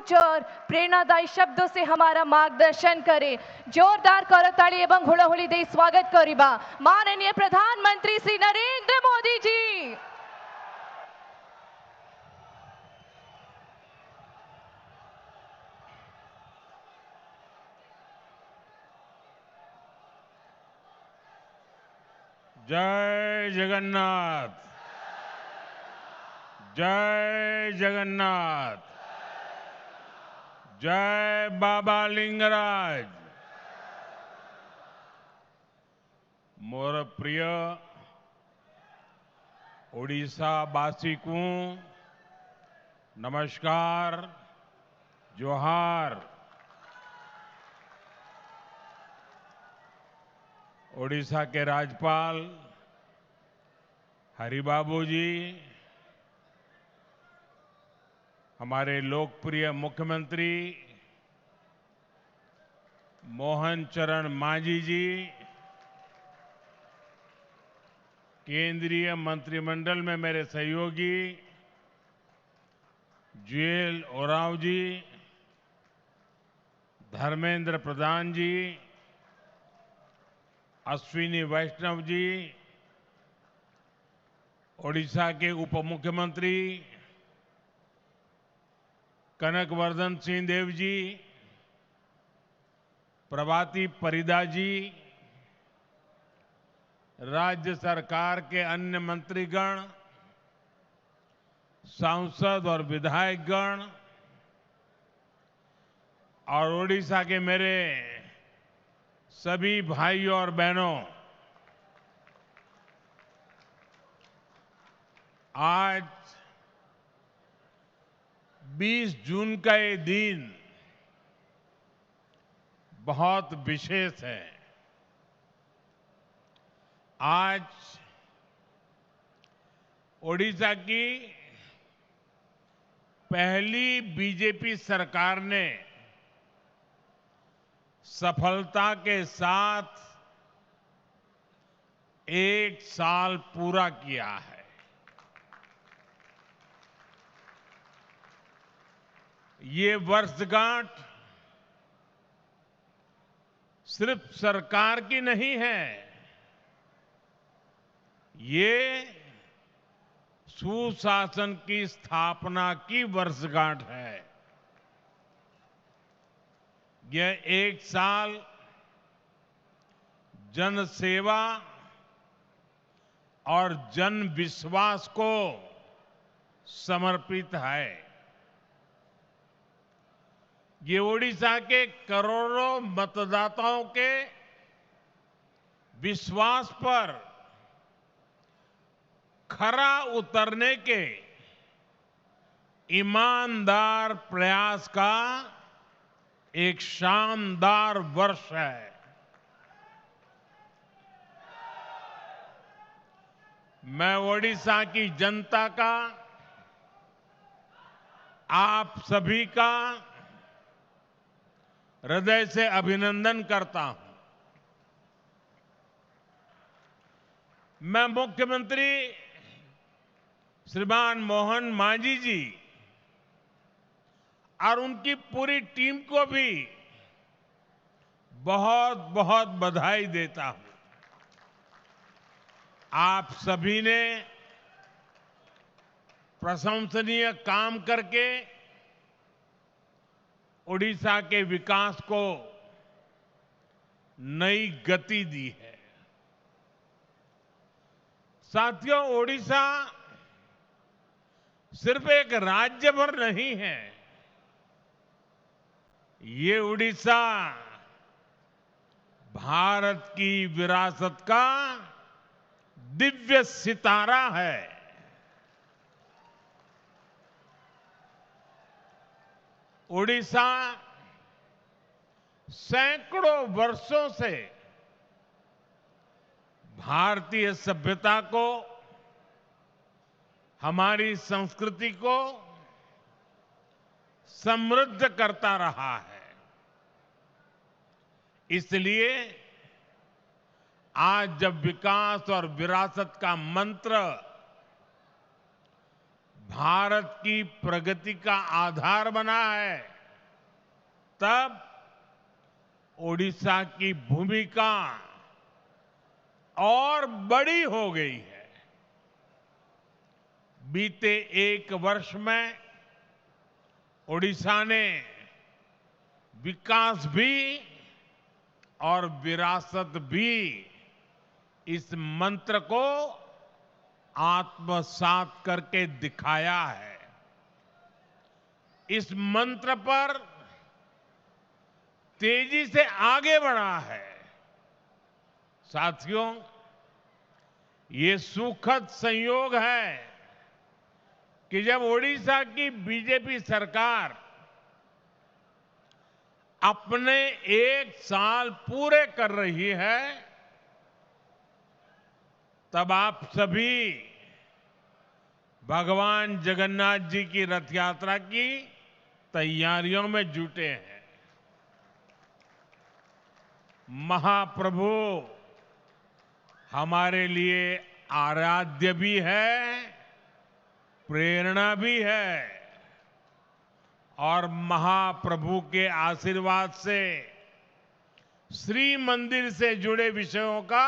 कुछ और प्रेरणादायी शब्दों से हमारा मार्गदर्शन करे। जोरदार करताली एवं हुड़हुड़ी दे स्वागत करिबा माननीय प्रधानमंत्री श्री नरेंद्र मोदी जी। जय जगन्नाथ, जय जगन्नाथ, जय बाबा लिंगराज। मोर प्रिय ओडिशा वासी को नमस्कार, जोहार। ओडिशा के राज्यपाल हरिबाबू जी, हमारे लोकप्रिय मुख्यमंत्री मोहन चरण मांझी जी, केंद्रीय मंत्रिमंडल में मेरे सहयोगी जुएल ओरांव जी, धर्मेंद्र प्रधान जी, अश्विनी वैष्णव जी, ओडिशा के उप मुख्यमंत्री कनकवर्धन सिंह देव जी, प्रभाती परिदा जी, राज्य सरकार के अन्य मंत्रीगण, सांसद और विधायकगण और ओडिशा के मेरे सभी भाइयों और बहनों, आज 20 जून का ये दिन बहुत विशेष है। आज ओडिशा की पहली बीजेपी सरकार ने सफलता के साथ 1 साल पूरा किया है। ये वर्षगांठ सिर्फ सरकार की नहीं है, ये सुशासन की स्थापना की वर्षगांठ है। यह 1 साल जन सेवा और जन विश्वास को समर्पित है। ये ओडिशा के करोड़ों मतदाताओं के विश्वास पर खरा उतरने के ईमानदार प्रयास का एक शानदार वर्ष है। मैं ओडिशा की जनता का, आप सभी का हृदय से अभिनंदन करता हूं। मैं मुख्यमंत्री श्रीमान मोहन मांझी जी और उनकी पूरी टीम को भी बहुत बहुत बधाई देता हूं। आप सभी ने प्रशंसनीय काम करके ओडिशा के विकास को नई गति दी है। साथियों, ओडिशा सिर्फ एक राज्य भर नहीं है, ये ओडिशा भारत की विरासत का दिव्य सितारा है। ओडिशा सैकड़ों वर्षों से भारतीय सभ्यता को, हमारी संस्कृति को समृद्ध करता रहा है। इसलिए आज जब विकास और विरासत का मंत्र भारत की प्रगति का आधार बना है, तब ओडिशा की भूमिका और बड़ी हो गई है। बीते एक वर्ष में ओडिशा ने विकास भी और विरासत भी इस मंत्र को आत्मसात करके दिखाया है। इस मंत्र पर तेजी से आगे बढ़ा है। साथियों, ये सुखद संयोग है कि जब ओडिशा की बीजेपी सरकार अपने एक साल पूरे कर रही है, तब आप सभी भगवान जगन्नाथ जी की रथ यात्रा की तैयारियों में जुटे हैं। महाप्रभु हमारे लिए आराध्य भी है, प्रेरणा भी है, और महाप्रभु के आशीर्वाद से श्री मंदिर से जुड़े विषयों का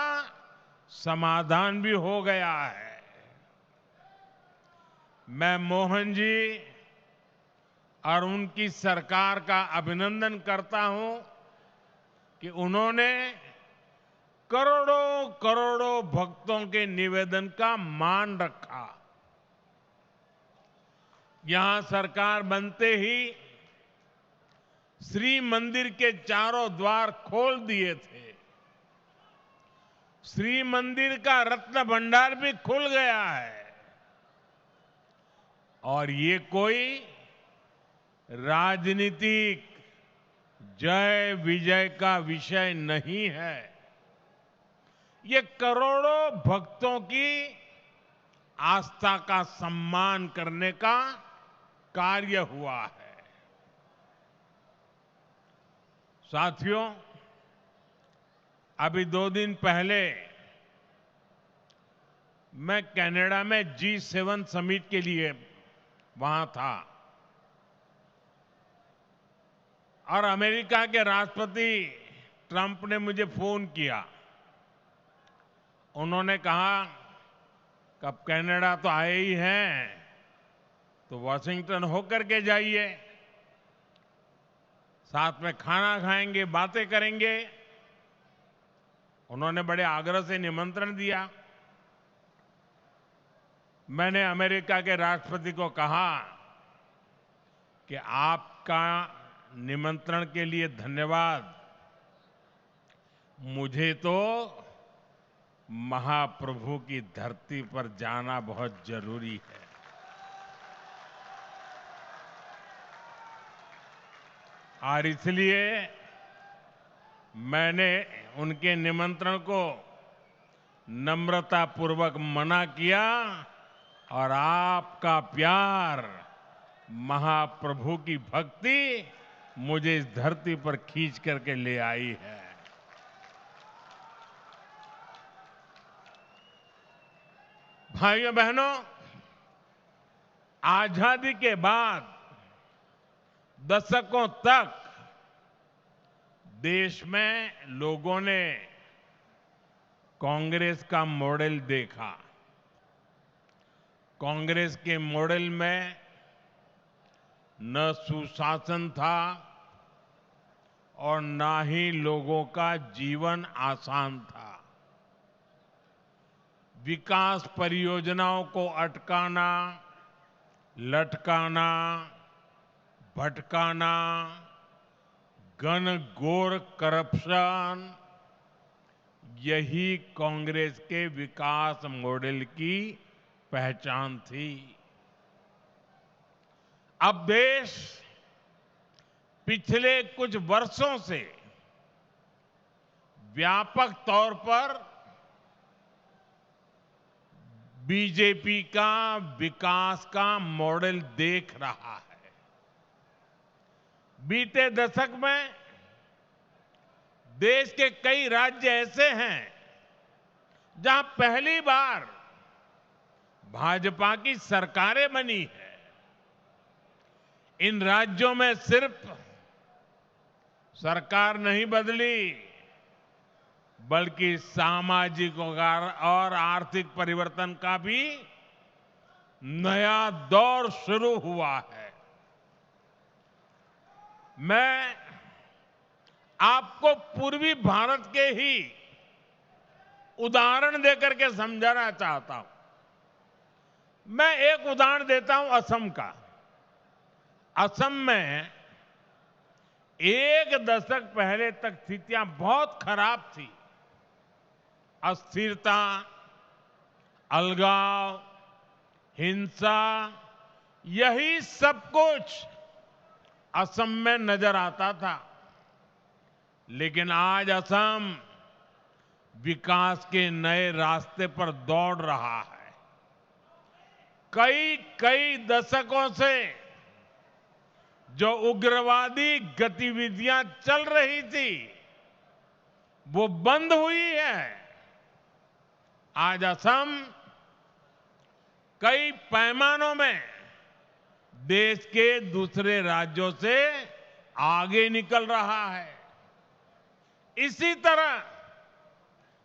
समाधान भी हो गया है। मैं मोहन जी और उनकी सरकार का अभिनंदन करता हूं कि उन्होंने करोड़ों करोड़ों भक्तों के निवेदन का मान रखा। यहां सरकार बनते ही श्री मंदिर के चारों द्वार खोल दिए थे। श्री मंदिर का रत्न भंडार भी खुल गया है। और ये कोई राजनीतिक जय विजय का विषय नहीं है। ये करोड़ों भक्तों की आस्था का सम्मान करने का कार्य हुआ है। साथियों, अभी 2 दिन पहले मैं कनाडा में G7 समिट के लिए वहां था और अमेरिका के राष्ट्रपति ट्रंप ने मुझे फोन किया। उन्होंने कहा कि अब कनाडा तो आए ही हैं, तो वॉशिंगटन होकर के जाइए, साथ में खाना खाएंगे, बातें करेंगे। उन्होंने बड़े आग्रह से निमंत्रण दिया। मैंने अमेरिका के राष्ट्रपति को कहा कि आपका निमंत्रण के लिए धन्यवाद, मुझे तो महाप्रभु की धरती पर जाना बहुत जरूरी है। और इसलिए मैंने उनके निमंत्रण को नम्रतापूर्वक मना किया और आपका प्यार, महाप्रभु की भक्ति मुझे इस धरती पर खींच करके ले आई है। भाइयों बहनों, आजादी के बाद दशकों तक देश में लोगों ने कांग्रेस का मॉडल देखा। कांग्रेस के मॉडल में न सुशासन था और न ही लोगों का जीवन आसान था। विकास परियोजनाओं को अटकाना, लटकाना, भटकाना, घनघोर करप्शन, यही कांग्रेस के विकास मॉडल की पहचान थी। अब देश पिछले कुछ वर्षों से व्यापक तौर पर बीजेपी का विकास का मॉडल देख रहा है। बीते दशक में देश के कई राज्य ऐसे हैं जहां पहली बार भाजपा की सरकारें बनी है। इन राज्यों में सिर्फ सरकार नहीं बदली, बल्कि सामाजिक और आर्थिक परिवर्तन का भी नया दौर शुरू हुआ है। मैं आपको पूर्वी भारत के ही उदाहरण देकर के समझाना चाहता हूं। मैं एक उदाहरण देता हूं असम का। असम में एक दशक पहले तक स्थितियां बहुत खराब थी। अस्थिरता, अलगाव, हिंसा, यही सब कुछ असम में नजर आता था। लेकिन आज असम विकास के नए रास्ते पर दौड़ रहा है। कई दशकों से जो उग्रवादी गतिविधियां चल रही थी, वो बंद हुई है। आज असम कई पैमानों में देश के दूसरे राज्यों से आगे निकल रहा है। इसी तरह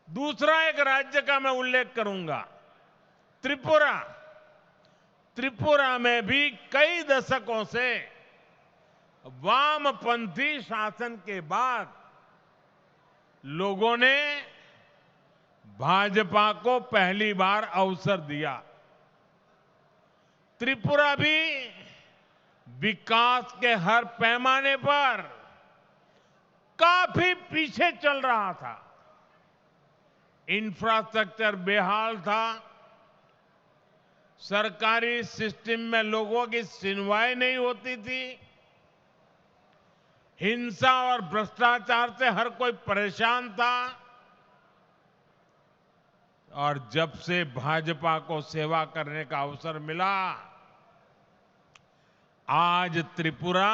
दूसरा एक राज्य का मैं उल्लेख करूंगा, त्रिपुरा। त्रिपुरा में भी कई दशकों से वामपंथी शासन के बाद लोगों ने भाजपा को पहली बार अवसर दिया। त्रिपुरा भी विकास के हर पैमाने पर काफी पीछे चल रहा था। इंफ्रास्ट्रक्चर बेहाल था, सरकारी सिस्टम में लोगों की सुनवाई नहीं होती थी, हिंसा और भ्रष्टाचार से हर कोई परेशान था। और जब से भाजपा को सेवा करने का अवसर मिला, आज त्रिपुरा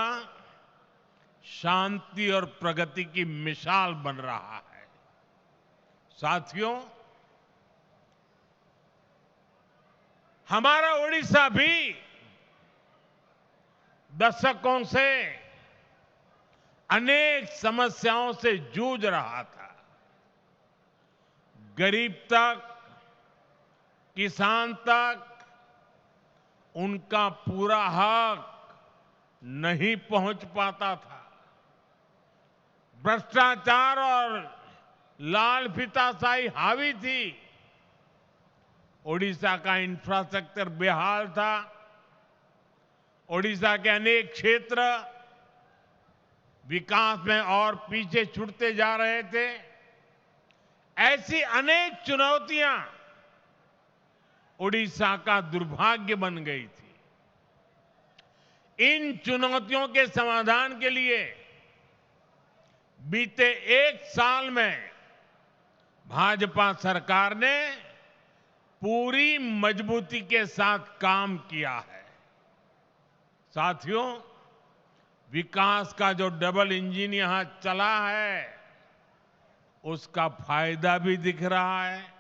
शांति और प्रगति की मिसाल बन रहा है। साथियों, हमारा ओडिशा भी दशकों से अनेक समस्याओं से जूझ रहा था। गरीब तक, किसान तक उनका पूरा हक नहीं पहुंच पाता था। भ्रष्टाचार और लाल फीताशाही हावी थी। ओडिशा का इंफ्रास्ट्रक्चर बेहाल था। ओडिशा के अनेक क्षेत्र विकास में और पीछे छूटते जा रहे थे। ऐसी अनेक चुनौतियां ओडिशा का दुर्भाग्य बन गई थी। इन चुनौतियों के समाधान के लिए बीते एक साल में भाजपा सरकार ने पूरी मजबूती के साथ काम किया है। साथियों, विकास का जो डबल इंजन यहां चला है, उसका फायदा भी दिख रहा है।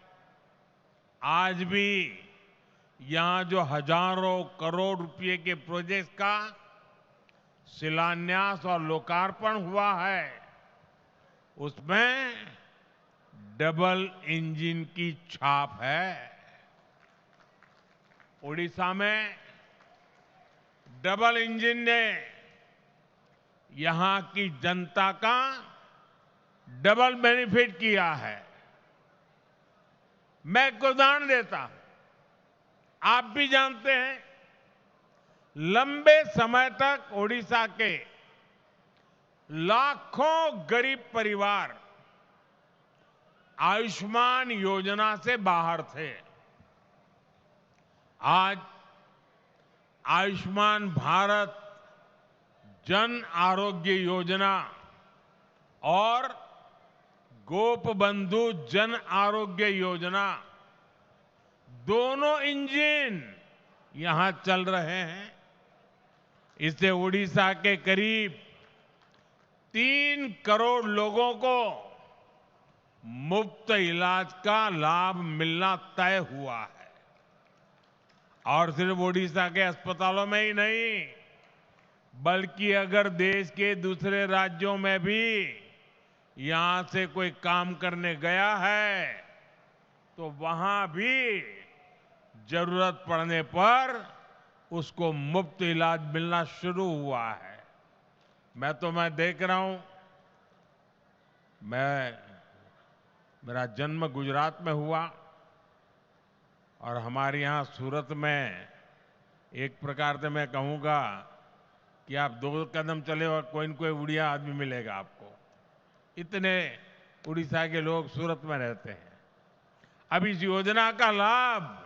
आज भी यहां जो हजारों करोड़ रुपए के प्रोजेक्ट का शिलान्यास और लोकार्पण हुआ है, उसमें डबल इंजन की छाप है। ओडिशा में डबल इंजन ने यहां की जनता का डबल बेनिफिट किया है। मैं एक उदाहरण देता हूं। आप भी जानते हैं, लंबे समय तक ओडिशा के लाखों गरीब परिवार आयुष्मान योजना से बाहर थे। आज आयुष्मान भारत जन आरोग्य योजना और गोपबंधु जन आरोग्य योजना, दोनों इंजन यहां चल रहे हैं। इससे ओडिशा के करीब 3 करोड़ लोगों को मुफ्त इलाज का लाभ मिलना तय हुआ है। और सिर्फ ओडिशा के अस्पतालों में ही नहीं, बल्कि अगर देश के दूसरे राज्यों में भी यहां से कोई काम करने गया है तो वहां भी जरूरत पड़ने पर उसको मुफ्त इलाज मिलना शुरू हुआ है। मैं देख रहा हूं, मेरा जन्म गुजरात में हुआ और हमारे यहां सूरत में एक प्रकार से मैं कहूंगा कि आप 2 कदम चले और कोई न कोई उड़िया आदमी मिलेगा आपको। इतने उड़ीसा के लोग सूरत में रहते हैं। अब इस योजना का लाभ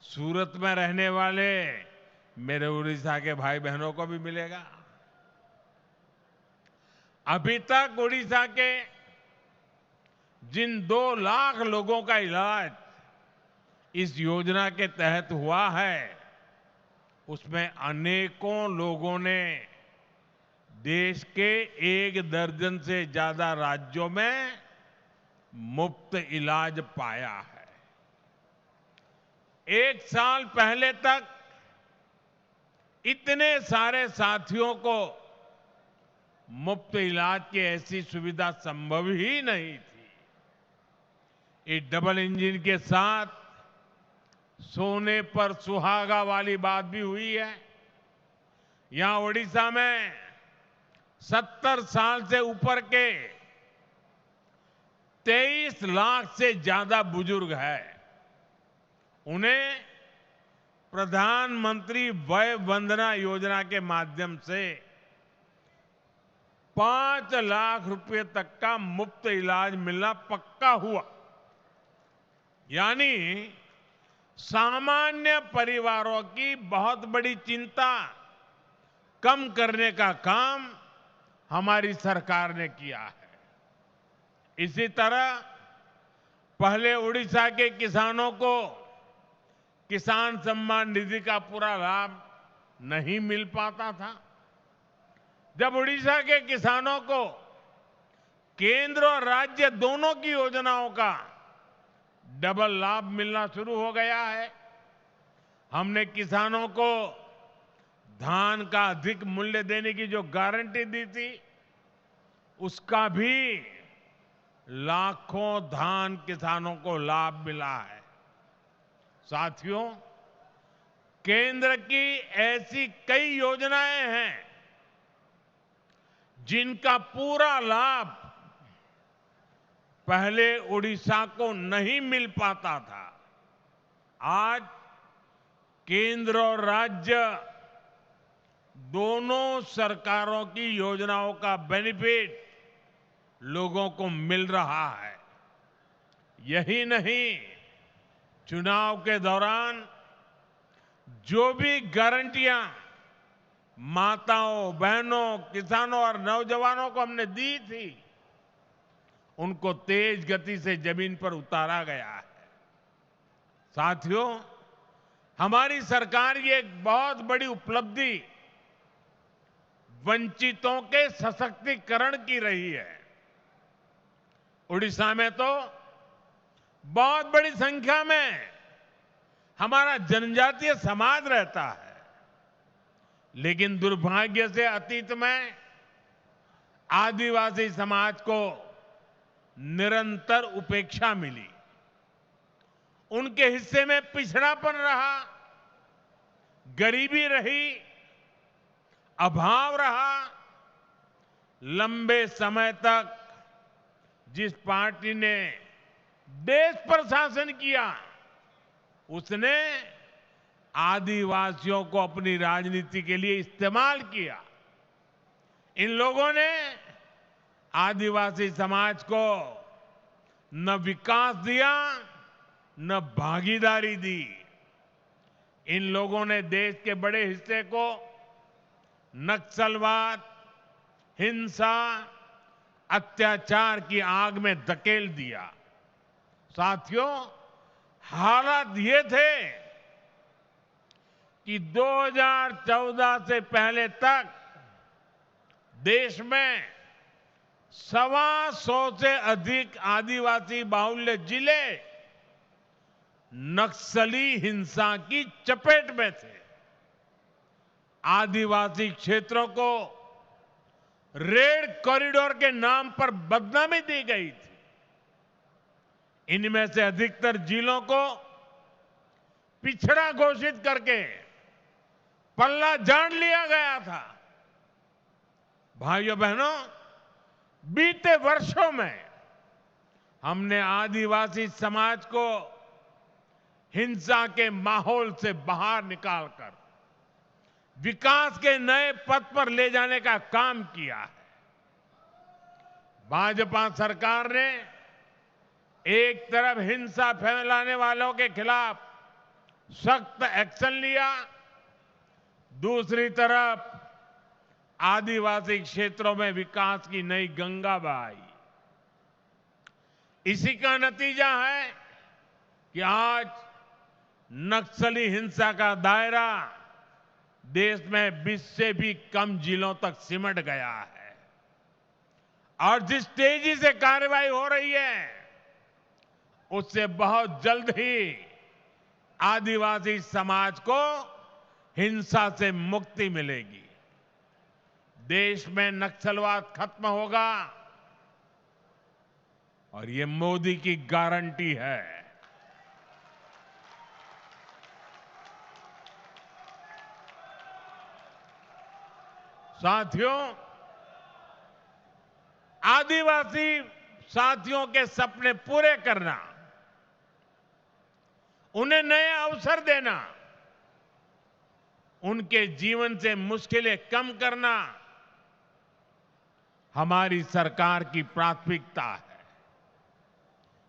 सूरत में रहने वाले मेरे उड़ीसा के भाई बहनों को भी मिलेगा। अभी तक उड़ीसा के जिन 2 लाख लोगों का इलाज इस योजना के तहत हुआ है, उसमें अनेकों लोगों ने देश के 1 दर्जन से ज्यादा राज्यों में मुफ्त इलाज पाया है। 1 साल पहले तक इतने सारे साथियों को मुफ्त इलाज की ऐसी सुविधा संभव ही नहीं थी। इस डबल इंजन के साथ सोने पर सुहागा वाली बात भी हुई है। यहां ओडिशा में 70 साल से ऊपर के 23 लाख से ज्यादा बुजुर्ग हैं। उन्हें प्रधानमंत्री वय वंदना योजना के माध्यम से 5 लाख रुपए तक का मुफ्त इलाज मिलना पक्का हुआ। यानी सामान्य परिवारों की बहुत बड़ी चिंता कम करने का काम हमारी सरकार ने किया है। इसी तरह पहले उड़ीसा के किसानों को किसान सम्मान निधि का पूरा लाभ नहीं मिल पाता था। जब उड़ीसा के किसानों को केंद्र और राज्य दोनों की योजनाओं का डबल लाभ मिलना शुरू हो गया है। हमने किसानों को धान का अधिक मूल्य देने की जो गारंटी दी थी, उसका भी लाखों धान किसानों को लाभ मिला है। साथियों, केंद्र की ऐसी कई योजनाएं हैं जिनका पूरा लाभ पहले उड़ीसा को नहीं मिल पाता था। आज केंद्र और राज्य दोनों सरकारों की योजनाओं का बेनिफिट लोगों को मिल रहा है। यही नहीं, चुनाव के दौरान जो भी गारंटियां माताओं, बहनों, किसानों और नौजवानों को हमने दी थी, उनको तेज गति से जमीन पर उतारा गया है। साथियों, हमारी सरकार की एक बहुत बड़ी उपलब्धि वंचितों के सशक्तिकरण की रही है। उड़ीसा में तो बहुत बड़ी संख्या में हमारा जनजातीय समाज रहता है, लेकिन दुर्भाग्य से अतीत में आदिवासी समाज को निरंतर उपेक्षा मिली। उनके हिस्से में पिछड़ापन रहा, गरीबी रही, अभाव रहा। लंबे समय तक जिस पार्टी ने देश पर शासन किया, उसने आदिवासियों को अपनी राजनीति के लिए इस्तेमाल किया। इन लोगों ने आदिवासी समाज को न विकास दिया, न भागीदारी दी। इन लोगों ने देश के बड़े हिस्से को नक्सलवाद, हिंसा, अत्याचार की आग में धकेल दिया। साथियों, हालात ये थे कि 2014 से पहले तक देश में 125 से अधिक आदिवासी बाहुल्य जिले नक्सली हिंसा की चपेट में थे। आदिवासी क्षेत्रों को रेड कॉरिडोर के नाम पर बदनामी दी गई थी। इनमें से अधिकतर जिलों को पिछड़ा घोषित करके पल्ला झाड़ लिया गया था। भाइयों बहनों, बीते वर्षों में हमने आदिवासी समाज को हिंसा के माहौल से बाहर निकालकर विकास के नए पथ पर ले जाने का काम किया है। भाजपा सरकार ने एक तरफ हिंसा फैलाने वालों के खिलाफ सख्त एक्शन लिया, दूसरी तरफ आदिवासी क्षेत्रों में विकास की नई गंगा बहाई। इसी का नतीजा है कि आज नक्सली हिंसा का दायरा देश में 20 से भी कम जिलों तक सिमट गया है और जिस तेजी से कार्रवाई हो रही है उससे बहुत जल्द ही आदिवासी समाज को हिंसा से मुक्ति मिलेगी। देश में नक्सलवाद खत्म होगा और ये मोदी की गारंटी है। साथियों, आदिवासी साथियों के सपने पूरे करना, उन्हें नए अवसर देना, उनके जीवन से मुश्किलें कम करना हमारी सरकार की प्राथमिकता है।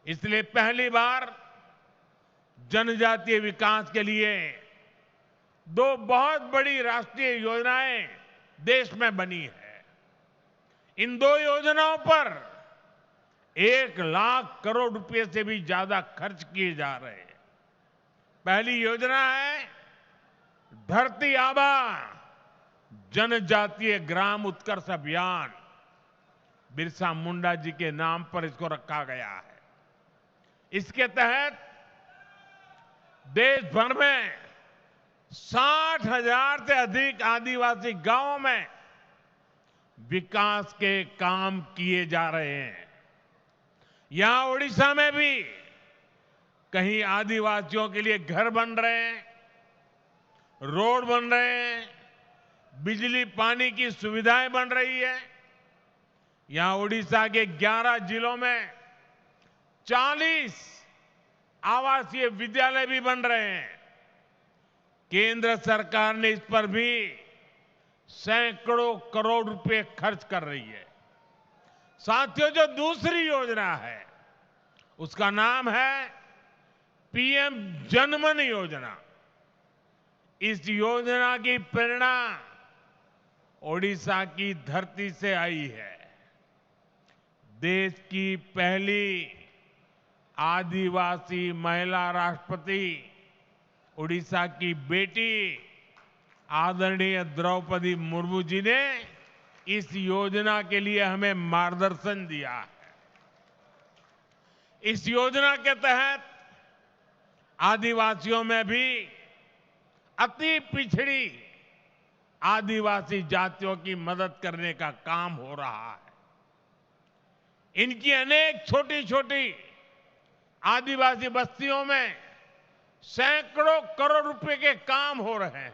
इसलिए पहली बार जनजातीय विकास के लिए 2 बहुत बड़ी राष्ट्रीय योजनाएं देश में बनी है। इन 2 योजनाओं पर 1 लाख करोड़ रुपए से भी ज्यादा खर्च किए जा रहे हैं। पहली योजना है धरती आबा जनजातीय ग्राम उत्कर्ष अभियान। बिरसा मुंडा जी के नाम पर इसको रखा गया है। इसके तहत देश भर में 60,000 से अधिक आदिवासी गांवों में विकास के काम किए जा रहे हैं। यहां ओडिशा में भी कहीं आदिवासियों के लिए घर बन रहे हैं, रोड बन रहे हैं, बिजली पानी की सुविधाएं बन रही है। यहां ओडिशा के 11 जिलों में 40 आवासीय विद्यालय भी बन रहे हैं। केंद्र सरकार ने इस पर भी सैकड़ों करोड़ रुपए खर्च कर रही है। साथियों, जो दूसरी योजना है उसका नाम है पीएम जनमन योजना। इस योजना की प्रेरणा ओडिशा की धरती से आई है। देश की पहली आदिवासी महिला राष्ट्रपति ओडिशा की बेटी आदरणीय द्रौपदी मुर्मू जी ने इस योजना के लिए हमें मार्गदर्शन दिया है। इस योजना के तहत आदिवासियों में भी अति पिछड़ी आदिवासी जातियों की मदद करने का काम हो रहा है। इनकी अनेक छोटी छोटी आदिवासी बस्तियों में सैकड़ों करोड़ रुपए के काम हो रहे हैं।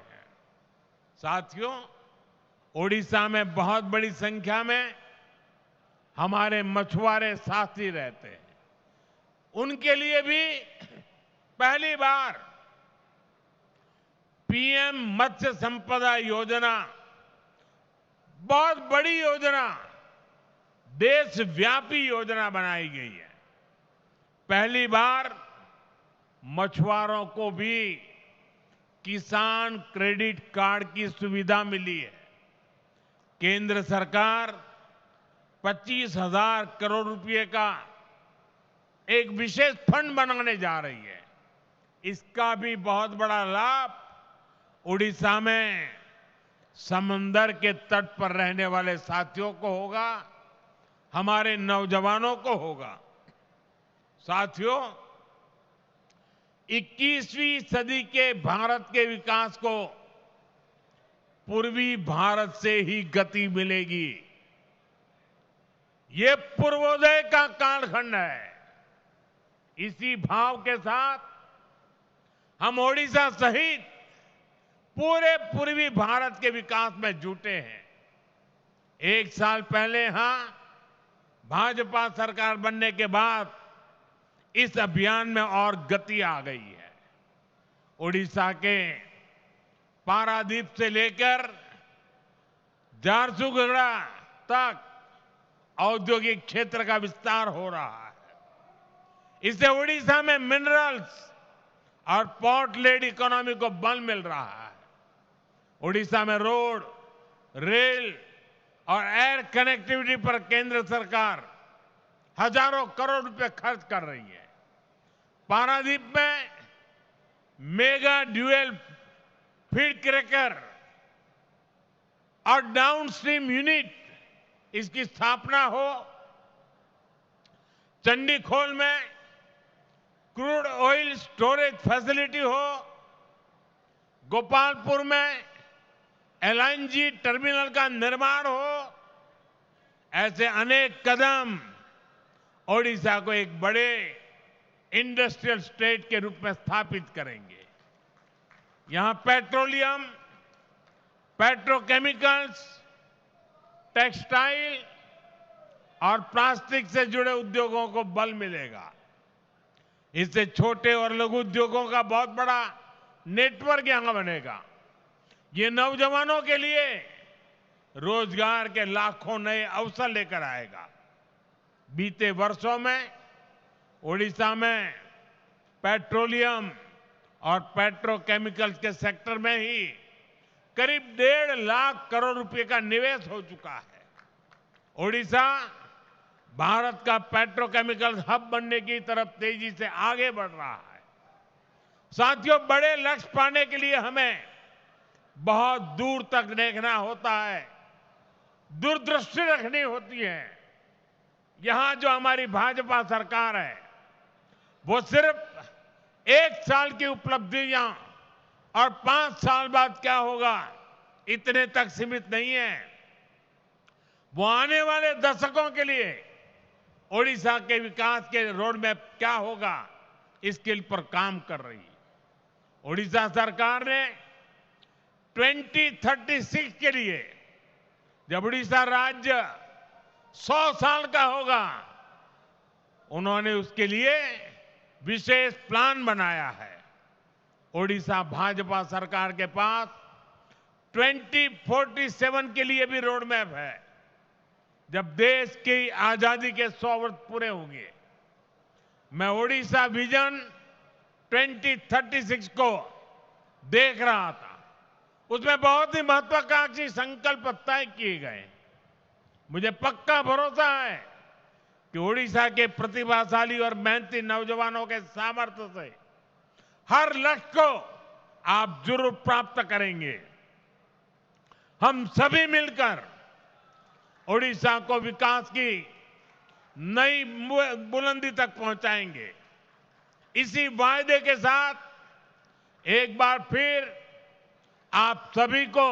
साथियों, ओडिशा में बहुत बड़ी संख्या में हमारे मछुआरे साथी रहते हैं। उनके लिए भी पहली बार पीएम मत्स्य संपदा योजना, बहुत बड़ी योजना, देशव्यापी योजना बनाई गई है। पहली बार मछुआरों को भी किसान क्रेडिट कार्ड की सुविधा मिली है। केंद्र सरकार 25,000 करोड़ रुपए का एक विशेष फंड बनाने जा रही है। इसका भी बहुत बड़ा लाभ उड़ीसा में समंदर के तट पर रहने वाले साथियों को होगा, हमारे नौजवानों को होगा। साथियों, 21वीं सदी के भारत के विकास को पूर्वी भारत से ही गति मिलेगी। ये पूर्वोदय का कालखंड है। इसी भाव के साथ हम ओडिशा सहित पूरे पूर्वी भारत के विकास में जुटे हैं। एक साल पहले यहां भाजपा सरकार बनने के बाद इस अभियान में और गति आ गई है। ओडिशा के पारादीप से लेकर झारसुगुड़ा तक औद्योगिक क्षेत्र का विस्तार हो रहा है। इससे ओडिशा में मिनरल्स और पोर्ट लेड इकोनॉमी को बल मिल रहा है। ओडिशा में रोड, रेल और एयर कनेक्टिविटी पर केंद्र सरकार हजारों करोड़ रुपए खर्च कर रही है। पारादीप में मेगा ड्यूएल फीड क्रैकर और डाउनस्ट्रीम यूनिट इसकी स्थापना हो। चंडीखोल में क्रूड ऑयल स्टोरेज फैसिलिटी हो। गोपालपुर में एलएनजी टर्मिनल का निर्माण हो। ऐसे अनेक कदम ओडिशा को एक बड़े इंडस्ट्रियल स्टेट के रूप में स्थापित करेंगे। यहां पेट्रोलियम, पेट्रोकेमिकल्स, टेक्सटाइल और प्लास्टिक से जुड़े उद्योगों को बल मिलेगा। इससे छोटे और लघु उद्योगों का बहुत बड़ा नेटवर्क यहां बनेगा। ये नौजवानों के लिए रोजगार के लाखों नए अवसर लेकर आएगा। बीते वर्षों में ओडिशा में पेट्रोलियम और पेट्रोकेमिकल्स के सेक्टर में ही करीब 1.5 लाख करोड़ रुपए का निवेश हो चुका है। ओडिशा भारत का पेट्रोकेमिकल हब बनने की तरफ तेजी से आगे बढ़ रहा है। साथियों, बड़े लक्ष्य पाने के लिए हमें बहुत दूर तक देखना होता है, दूरदृष्टि रखनी होती है। यहां जो हमारी भाजपा सरकार है वो सिर्फ 1 साल की उपलब्धियां और 5 साल बाद क्या होगा इतने तक सीमित नहीं है। वो आने वाले दशकों के लिए ओडिशा के विकास के रोड मैप क्या होगा इसके पर काम कर रही है। ओडिशा सरकार ने 2036 के लिए, जब ओडिशा राज्य 100 साल का होगा, उन्होंने उसके लिए विशेष प्लान बनाया है। ओडिशा भाजपा सरकार के पास 2047 के लिए भी रोड मैप है। जब देश की आजादी के 100 वर्ष पूरे होंगे, मैं ओडिशा विजन 2036 को देख रहा था। उसमें बहुत ही महत्वाकांक्षी संकल्प तय किए गए। मुझे पक्का भरोसा है कि ओडिशा के प्रतिभाशाली और मेहनती नौजवानों के सामर्थ्य से हर लक्ष्य को आप जरूर प्राप्त करेंगे। हम सभी मिलकर ओडिशा को विकास की नई बुलंदी तक पहुंचाएंगे। इसी वायदे के साथ एक बार फिर आप सभी को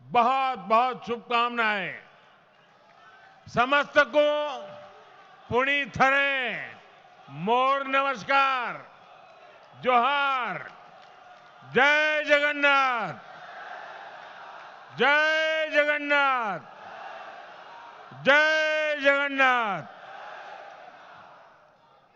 बहुत बहुत शुभकामनाएं। समस्त को पुणी थरे मोर नमस्कार, जोहार। जय जगन्नाथ, जय जगन्नाथ, जय जगन्नाथ।